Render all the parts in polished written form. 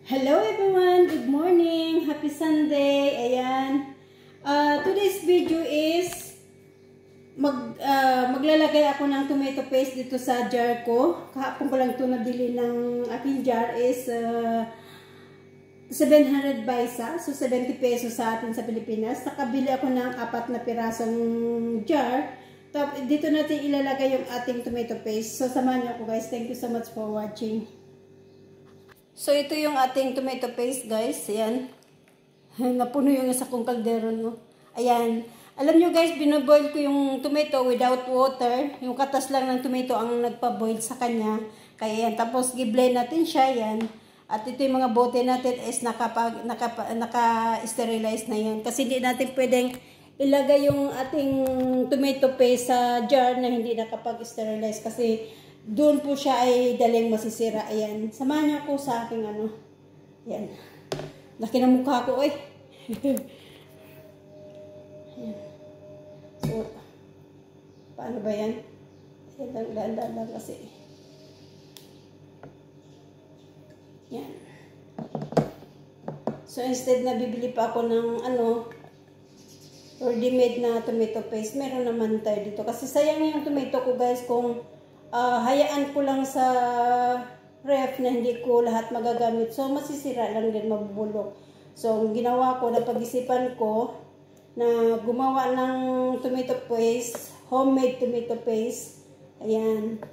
Hello everyone! Good morning! Happy Sunday! Ayan. Today's video is maglalagay ako ng tomato paste dito sa jar ko. Kahapon ko lang ito nabili ng aking jar is 700 baisa. So 70 pesos sa atin sa Pilipinas. Nakabili ako ng 4 na pirasong jar. Dito natin ilalagay yung ating tomato paste. So samahan niyo ako guys. Thank you so much for watching. So, ito yung ating tomato paste, guys. Ayan. Napuno yung isa kong kaldero, no? Ayan. Alam nyo, guys, binoboil ko yung tomato without water. Yung katas lang ng tomato ang nagpa-boil sa kanya. Kaya yan. Tapos, i-blend natin siya, yan. At ito yung mga bote natin is naka-sterilize na yan. Kasi hindi natin pwedeng ilagay yung ating tomato paste sa jar na hindi nakapag-sterilize. Kasi, doon po siya ay daling masisira. Ayan. Samahan niyo ako sa aking ano. Ayan. Laki ng mukha ko, eh. Ayan. So, paano ba yan? Ayan lang, dahan kasi. Ayan. So, instead na bibili pa ako ng ano, ready-made na tomato paste, meron naman tayo dito. Kasi sayang yung tomato ko, guys, kung hayaan ko lang sa ref na hindi ko lahat magagamit. So, masisira lang din, mabubulok. So, ang ginawa ko, napag-isipan ko na gumawa ng tomato paste, homemade tomato paste. Ayan.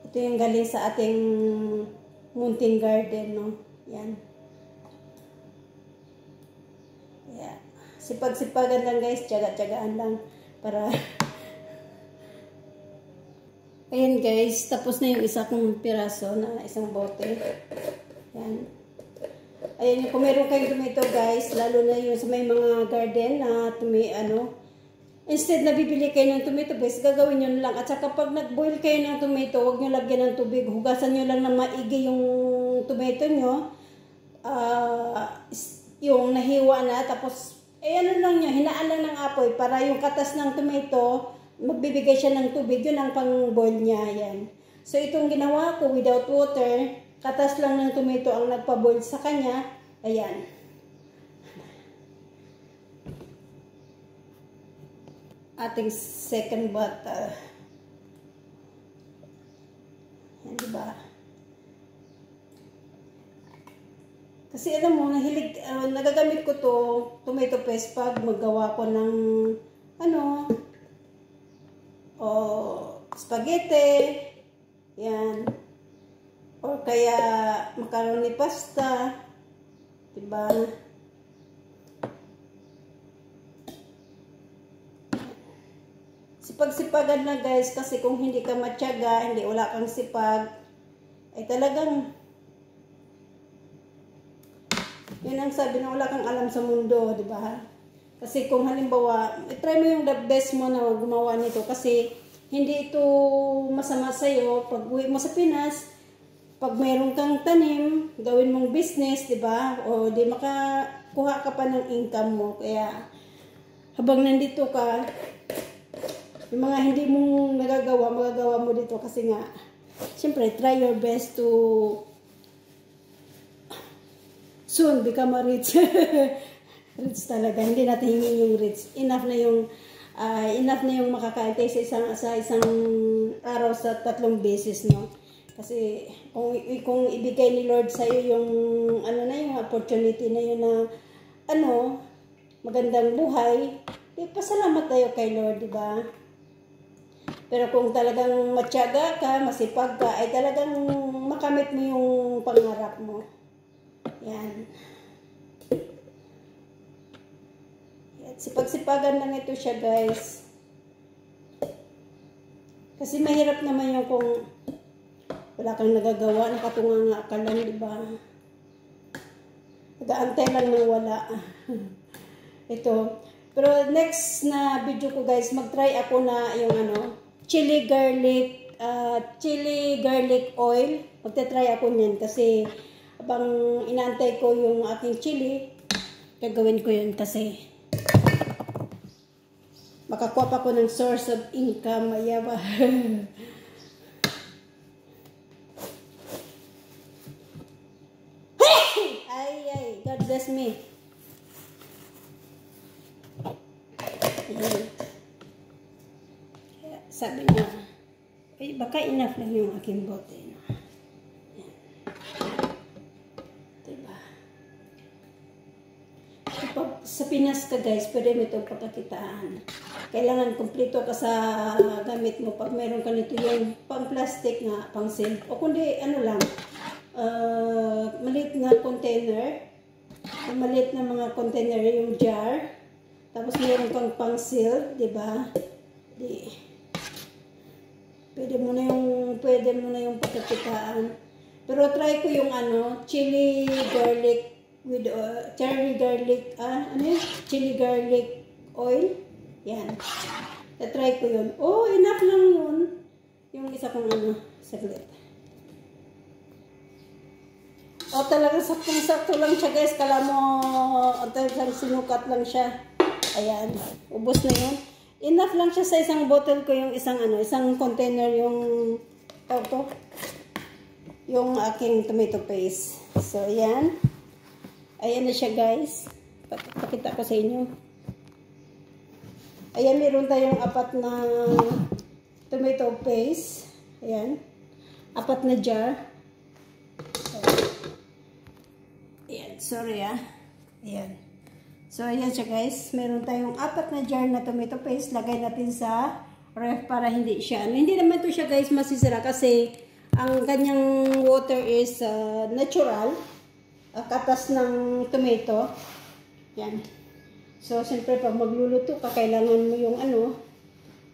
Ito yung galing sa ating munting garden, no? Ayan. Ayan. Sipag-sipagan lang, guys. Tiyaga-tiyagaan lang para ayan guys, tapos na yung isa kong piraso na isang bote. Ayan. Ayan, kung meron kayong tomato guys, lalo na yung sa may mga garden na instead na bibili kayo ng tomato paste, gagawin nyo lang. At saka pag nag-boil kayo ng tomato, huwag nyo lagyan ng tubig. Hugasan nyo lang na maigi yung tomato nyo. Yung nahiwa na, tapos, ano lang nyo, hinaan lang ng apoy para yung katas ng tomato, magbibigay siya ng tubig, yun ang pang-boil niya, yan. So, itong ginawa ko without water, katas lang ng tomato ang nagpa-boil sa kanya, ayan. Ating second bottle. Yan, diba? Kasi alam mo, nagagamit ko to tomato paste pag maggawa ko ng, spaghetti, yan, or kaya macaroni pasta, diba? Sipag-sipagan na guys, kasi kung hindi ka matyaga, wala kang sipag, ay talagang, yun ang sabi na wala kang alam sa mundo, diba? Kasi kung halimbawa, try mo yung the best mo na gumawa nito kasi hindi ito masama sa'yo. Pag uwi mo sa Pinas, pag mayroon kang tanim, gawin mong business, diba? O di makakuha ka pa ng income mo. Kaya habang nandito ka, yung mga hindi mong magagawa mo dito kasi nga, siyempre, try your best to soon become a rich. Rich talaga. Hindi natin hingin yung rich. Enough na yung makakain tayo sa isang araw sa 3 beses, no? Kasi kung ibigay ni Lord sa iyo yung yung opportunity na yun na magandang buhay, pasalamat tayo kay Lord, di ba? Pero kung talagang matyaga ka, masipag ka, ay talagang makamit mo yung pangarap mo. Yan. Sipag-sipagan lang ito siya guys. Kasi mahirap naman yung kung wala kang nagagawa, nakatunganga ka lang, diba? Nag-aantay lang ng wala. Ito. Pero next na video ko guys, mag-try ako na yung chili garlic oil. Magta-try ako niyan kasi habang inaantay ko yung aking chili, gagawin ko yun kasi makakuha pa ko ng source of income, ayaba. suggest me. Ayan. Kaya sabi niya, ay, baka enough lang yung aking bote. No? Ayan. Diba? Sa Pinas ka guys, pwede mo itong pagkakitaan. Kailangan kumpleto ka sa gamit mo. Pag meron ka nito yung pang plastic nga, pang silk. O kundi ano lang, maliit na container. Maliit na mga container yung jar. Tapos meron kang pang silk, di ba? Pwede mo na yung pagkakitaan. Pero try ko yung ano, chili garlic with chili garlic oil. Yan. Na-try ko yun. Oh, enough lang yun. Yung isa kong ano, saglit. Oh, talagang saktong-sakto lang siya guys. Kala mo, talagang sinukat lang siya. Ayan. Ubos na yun. Enough lang siya sa isang bottle ko, yung isang ano, isang container yung yung aking tomato paste. So, ayan. Ayan na siya guys. Pakita ko sa inyo. Ayan, meron tayong 4 na tomato paste. Ayan. 4 na jar. Ayan, sorry Ayan. So, ayan siya guys. Meron tayong 4 na jar na tomato paste. Lagay natin sa ref para hindi siya. Hindi naman to siya guys masisira kasi ang kanyang water is natural. Katas ng tomato. Ayan. So, siyempre, pag magluluto ka, kailangan mo yung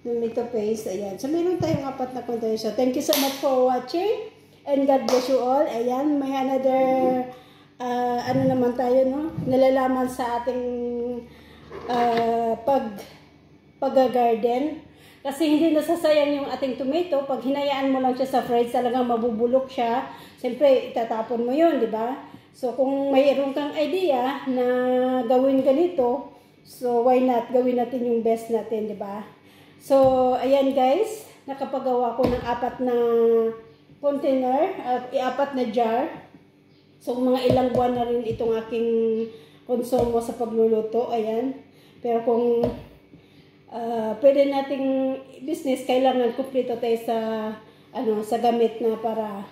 tomato paste. Ayan. So, meron tayong 4 na container. So, thank you so much for watching. And God bless you all. Ayan, may another, naman tayo, no? Nalalaman sa ating pag-garden. Kasi hindi nasasayang yung ating tomato. Pag hinayaan mo lang siya sa fridge, talagang mabubulok siya. Siyempre, itatapon mo yun, di ba? So, kung mayroon kang idea na gawin ganito, so why not? Gawin natin yung best natin, di ba? So, ayan guys, nakapagawa ko ng 4 na container, 4 na jar. So, mga ilang buwan na rin itong aking konsumo sa pagluluto, ayan. Pero kung pwede nating business, kailangan kumpleto tayo sa gamit na para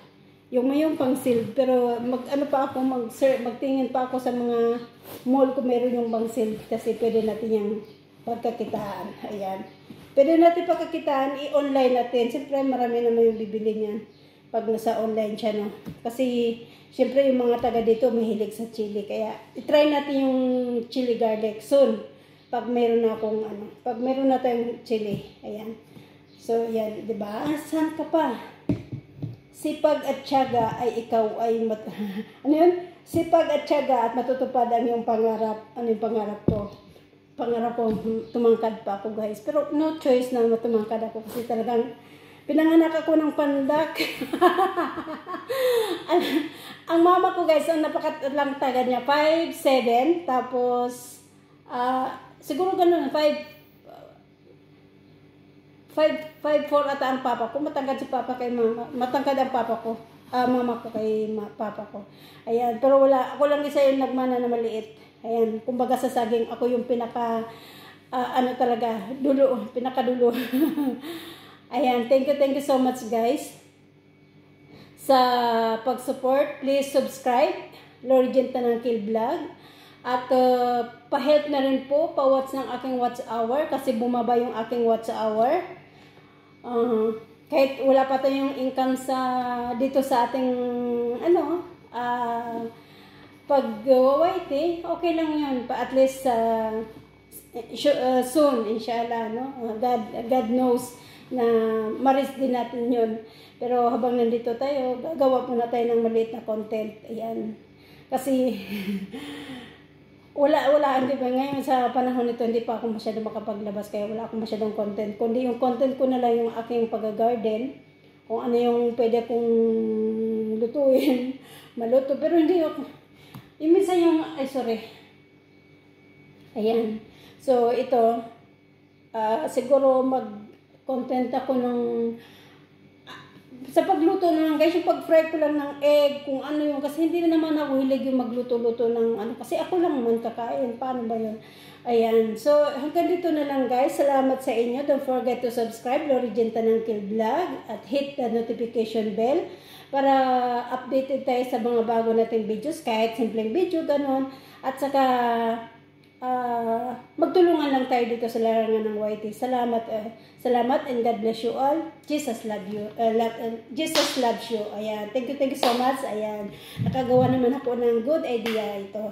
yung mayong pang silk. Pero magtingin pa ako sa mga mall kung meron yung pang silk kasi pwede natin yung pagkakitaan. Ayan. Pwede natin pagkakitaan, i-online natin. Siyempre marami naman yung bibili niyan pag nasa online siya, no? Kasi siyempre yung mga taga dito mahilig sa chili. Kaya i-try natin yung chili garlic soon. Pag meron na tayong chili. Ayan. So, yan. Diba? Saan ka pa? Sipag at tiyaga ay ikaw ay ano yun? Sipag at tiyaga at matutupad ang iyong pangarap. Ano yung pangarap ko? Pangarap ko, tumangkad pa ako guys. Pero no choice na matumangkad ako kasi talagang pinanganak ako ng pandak. Ang mama ko guys, ang napakalang taga niya, 5'7". Tapos, siguro ganun, 5'4" ata ang papa ko. Matangkad si papa kay mama. Matangkad ang papa ko. Mama ko kay papa ko. Ayan. Pero ako lang isa yung nagmana na maliit. Ayan. Kumbaga sa saging, ako yung pinakadulo. Pinakadulo. Ayan. Thank you so much guys. Sa pag-support, please subscribe. Lorigin Tanangkil Vlog. At pa-help na rin po, pa-watch ng aking watch hour kasi bumaba yung aking watch hour. Kahit wala pa tayong income dito sa ating pag-white, okay lang yun. At least soon, inshallah, no? God knows na ma-reach din natin yun. Pero habang nandito tayo, gagawa muna tayo ng maliit na content. Ayan. Kasi wala, di ba? Ngayon sa panahon nito, hindi pa ako masyado makapaglabas, kaya wala akong masyadong content. Kundi yung content ko na lang yung aking pag-garden, kung ano yung pwede kong lutuin, maluto. Pero hindi ako, minsan yung, ayan. So, ito, siguro mag-content ako ng, Sa pagluto naman guys, yung pag-fry ko lang ng egg, kung ano yung, kasi hindi naman ako hilig yung magluto-luto ng ano, kasi ako lang naman kakain, paano ba yun? Ayan, so hanggang dito na lang guys, salamat sa inyo, don't forget to subscribe, Lori Jen Tanangkil Vlog, at hit the notification bell, para updated tayo sa mga bago nating videos, kahit simpleng video, ganon, at saka, magtulungan lang tayo dito sa larangan ng YT. Salamat, salamat and God bless you all. Jesus love you. Jesus loves you. Ayan. Thank you so much. Ayan. Nakagawa naman ako ng good idea ito.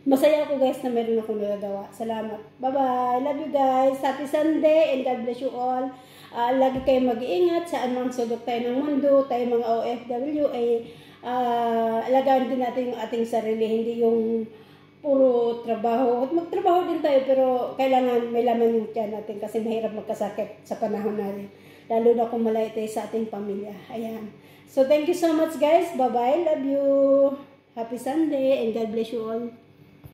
Masaya ako guys na meron akong nagagawa. Salamat. Bye-bye. Love you guys. Happy Sunday and God bless you all. Lagi kayong mag-iingat saan mang sulok tayo ng mundo. Tayo mga OFW ay alagaan din natin yung ating sarili, hindi yung puro trabaho. At magtrabaho din tayo pero kailangan may laman yung tiyan natin kasi mahirap magkasakit sa panahon natin. Lalo na kung malayo tayo sa ating pamilya. Ayan. So thank you so much guys. Bye-bye. Love you. Happy Sunday and God bless you all.